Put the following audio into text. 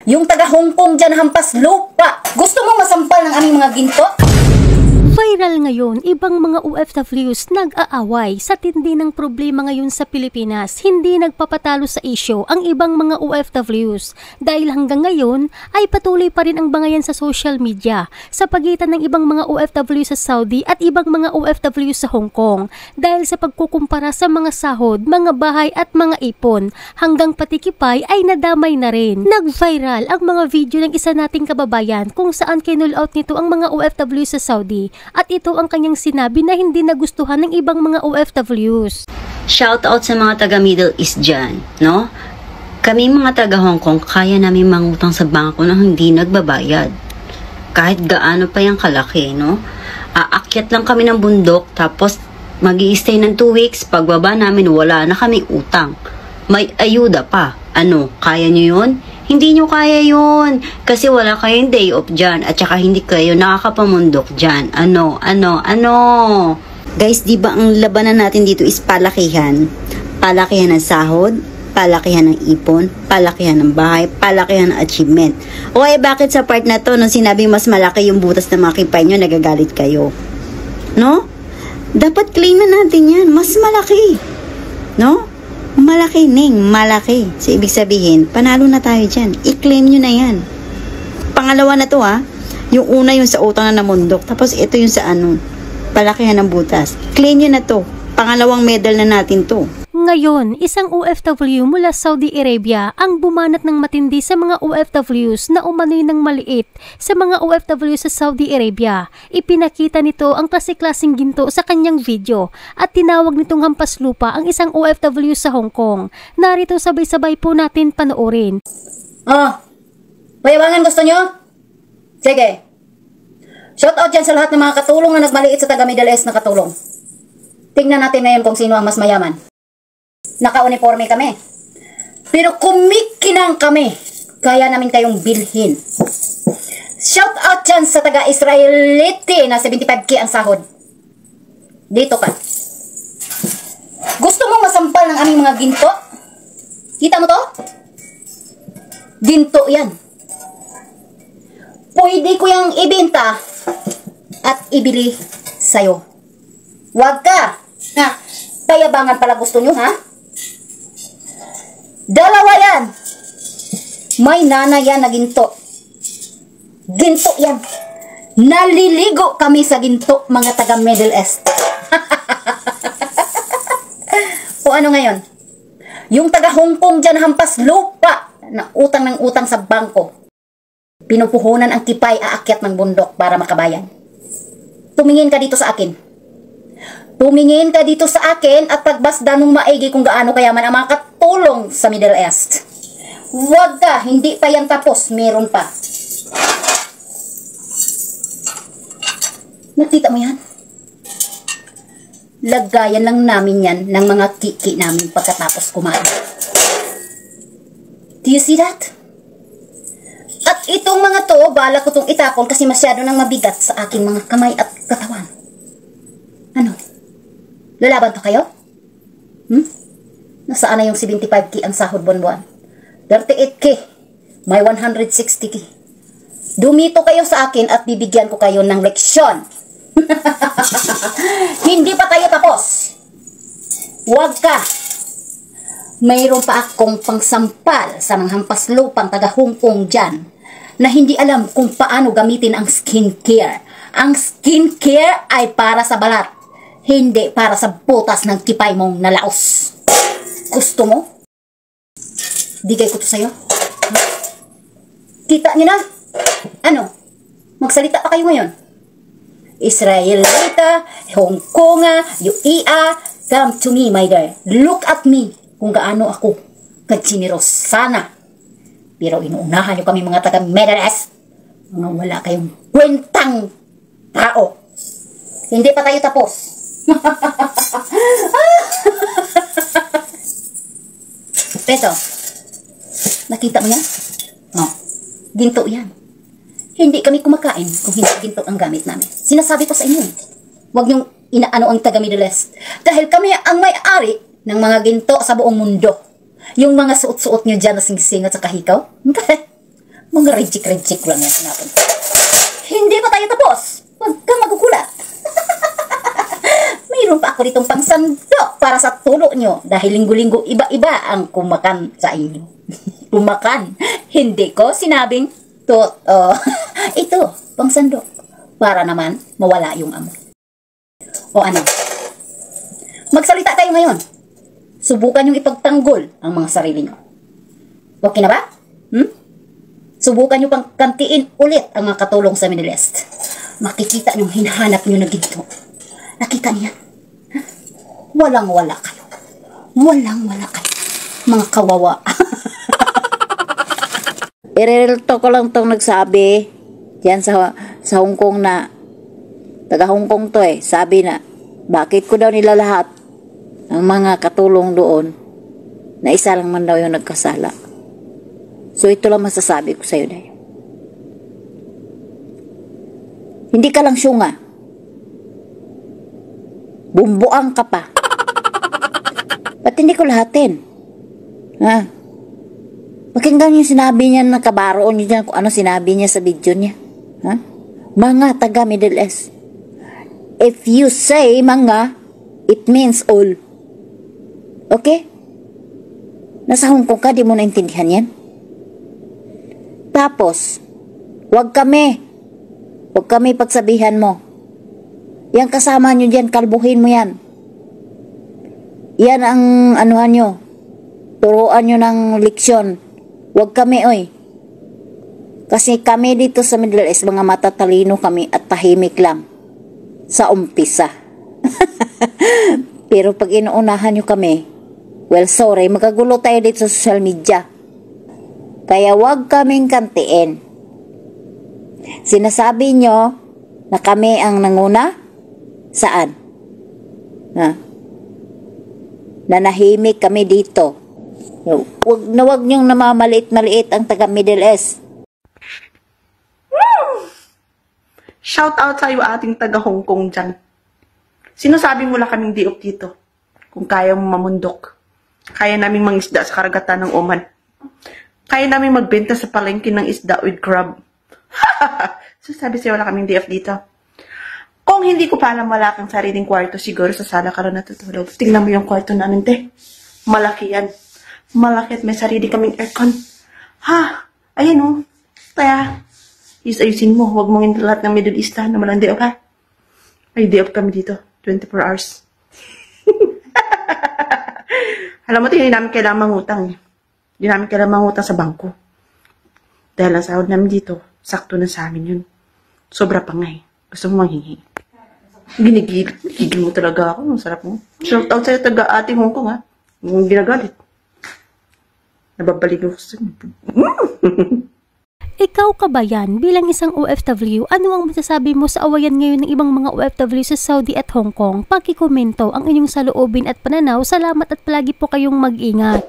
Yung taga Hong Kong dyan hampas lupa. Gusto mong masampal ng aming mga ginto? Viral ngayon, ibang mga OFWs nag-aaway sa tindi ng problema ngayon sa Pilipinas. Hindi nagpapatalo sa isyo ang ibang mga OFWs dahil hanggang ngayon ay patuloy pa rin ang bangayan sa social media sa pagitan ng ibang mga OFW sa Saudi at ibang mga OFW sa Hong Kong dahil sa pagkukumpara sa mga sahod, mga bahay at mga ipon hanggang patikipay ay nadamay na rin. Nag-viral ang mga video ng isa nating kababayan kung saan kinull out nito ang mga OFW sa Saudi. At ito ang kanyang sinabi na hindi nagustuhan ng ibang mga OFWs. Shout out sa mga taga Middle East dyan, no? Kami mga taga Hong Kong, kaya namin mangutang sa bangko na hindi nagbabayad. Kahit gaano pa yung kalaki, no? Aakyat lang kami ng bundok, tapos mag-i-stay ng 2 weeks, pagbaba namin wala na kaming utang. May ayuda pa. Ano, kaya nyo yun? Hindi nyo kaya yun. Kasi wala kayong day off dyan. At saka hindi kayo nakakapamundok dyan. Ano? Guys, di ba ang labanan natin dito is palakihan? Palakihan ng sahod, palakihan ng ipon, palakihan ng bahay, palakihan ng achievement. O ay bakit sa part na to, nung sinabing mas malaki yung butas ng mga kipay nyo, nagagalit kayo? No? Dapat claim na natin yan. Mas malaki. No? Malaki, Ning. Malaki. So, ibig sabihin, panalo na tayo dyan. I-claim nyo na yan. Pangalawa na to, ha. Yung una yung sa utang na namundok. Tapos, ito yung sa palakihan ng butas. Claim nyo na to. Pangalawang medal na natin to. Ngayon, isang OFW mula Saudi Arabia ang bumanat ng matindi sa mga OFWs na umano'y ng maliit sa mga OFW sa Saudi Arabia. Ipinakita nito ang klase-klaseng ginto sa kanyang video at tinawag nitong hampas lupa ang isang OFW sa Hong Kong. Narito sabay-sabay po natin panoorin. Payabangan gusto nyo? Sige. Shout out dyan sa lahat ng mga katulong na nagmaliit sa taga Middle East na katulong. Tingnan natin ngayon kung sino ang mas mayaman. Naka-uniforme kami. Pero kumikinang kami. Kaya namin kayong bilhin. Shout out dyan sa taga-Israelite na 75k ang sahod. Dito ka. Gusto mong masampal ng aming mga ginto? Kita mo to? Ginto yan. Pwede ko yung ibenta at ibili sa'yo. Wag ka. Payabangan pala gusto nyo, ha? Dalawa yan. May nana yan na ginto. Ginto yan. Naliligo kami sa ginto, mga taga Middle East. O ano ngayon? Yung taga Hong Kong dyan hampas lupa na utang ng utang sa bangko. Pinupuhunan ang kipay aakyat ng bundok para makabayan. Tumingin ka dito sa akin. Tumingin ka dito sa akin at pagbasdan ng maigi kung gaano kayaman ang mga katulong sa Middle East. Huwag ka, hindi pa yan tapos, meron pa. Nakita mo yan? Lagayan lang namin yan ng mga kiki namin pagkatapos kumain. Do you see that? At itong mga to, bala ko itong itapon kasi masyado nang mabigat sa aking mga kamay at katawan. Ano? Lalaban pa kayo? Nasaan na yung 75k ang sahod buwan-buwan? 38k. May 160k. Dumito kayo sa akin at bibigyan ko kayo ng leksyon. Hindi pa tayo tapos. Huwag ka. Mayroon pa akong pangsampal sa mga hampas lupang taga Hong Kong dyan na hindi alam kung paano gamitin ang skincare. Ang skincare ay para sa balat. Hindi para sa butas ng kipay mong nalaos. Gusto mo? Bigay ko to sa'yo. Kita niyo na? Ano? Magsalita pa kayo ngayon. Israelita, Hong Konga, UAE, come to me, my dear. Look at me kung gaano ako kachineros sana. Pero inuunahan niyo kami mga taga-Middle East. Mga wala kayong kwentang tao. Hindi pa tayo tapos. Peso, nakita mo yan? Oh, ginto yan. Hindi kami kumakain kung hindi ginto ang gamit namin. Sinasabi ko sa inyo, huwag niyong inaano ang taga Middle East. Dahil kami ang may-ari ng mga ginto sa buong mundo. Yung mga suot-suot niyo dyan na sing-sing at sa kahikaw, Mga rejik-rejik lang yan natin. Hindi pa tayo tapos. Huwag kang magugulat. Mayroon pa ako ditong pangsandok para sa tulo nyo dahil linggo-linggo iba-iba ang kumakan sa inyo. Kumakan. Hindi ko sinabing ito, pangsandok. Para naman mawala yung amoy. O ano? Magsalita tayo ngayon. Subukan yung ipagtanggol ang mga sarili nyo. Okay na ba? Subukan nyo pang kantiin ulit ang mga katulong sa Middle East. Makikita nyo hinahanap nyo na ginto. Nakita niya? Walang-wala kayo. Walang-wala kayo. Mga kawawa. Irelto ko lang tong nagsabi yan sa Hong Kong na taga Hong Kong to sabi na bakit ko daw nila lahat ang mga katulong doon na isa lang man daw yung nagkasala. So ito lang masasabi ko sa'yo na yun. Hindi ka lang syunga. Bumbuang ka pa. Ba't hindi ko lahatin? Ha? Pakinggan yung sinabi niya, nakabaroon niyo dyan kung ano sinabi niya sa video niya. Ha? Mga taga Middle East. If you say mga, it means all. Okay? Nasa Hong Kong ka, di mo naintindihan yan? Tapos, wag kami pagsabihan mo. Yang kasama nyo dyan, kalbuhin mo yan. Yan ang anuhan nyo. Turuan nyo ng leksyon. Wag kami, oy. Kasi kami dito sa Middle East, mga matatalino kami at tahimik lang. Sa umpisa. Pero pag inuunahan nyo kami, well, sorry, magagulo tayo dito sa social media. Kaya wag kaming kantiin. Sinasabi nyo na kami ang nanguna? Saan? Ha? Nanahimik kami dito. Wag nyong namamaliit-maliit ang taga Middle East. Shout out sa iyo ating taga Hong Kong dyan. Sinasabi mo lang kaming diop dito. Kung kaya mo mamundok. Kaya naming mangisda sa karagatan ng Oman. Kaya namin magbenta sa palengke ng isda with crab. So sabi sa'yo, wala kaming DF dito. Kung hindi ko pa alam, wala kang sariling kwarto, siguro sa sala ka rin natutulog. Tingnan mo yung kwarto namin, te. Malaki yan. Malaki at may sarili kaming aircon. Ha? Ayan o. Kaya, ayusin mo. Huwag mong lahat ng Middle East na walang DF, ha? May DF kami dito. 24 hours. Alam mo, hindi namin kailangan mangutang eh. Hindi namin kailangan mangutang sa bangko. Dahil ang sahod namin dito, sakto na sa amin yun. Sobra pa nga eh. Gusto mo manghingi. Ginigil mo talaga ako. Ang sarap mo. Shout out sa'yo taga ating Hong Kong ha. Yung ginagalit. Nababalik ako sa Ikaw ka ba yan? Bilang isang OFW, ano ang masasabi mo sa awayan ngayon ng ibang mga OFW sa Saudi at Hong Kong? Pakikomento ang inyong saloobin at pananaw. Salamat at palagi po kayong mag-ingat.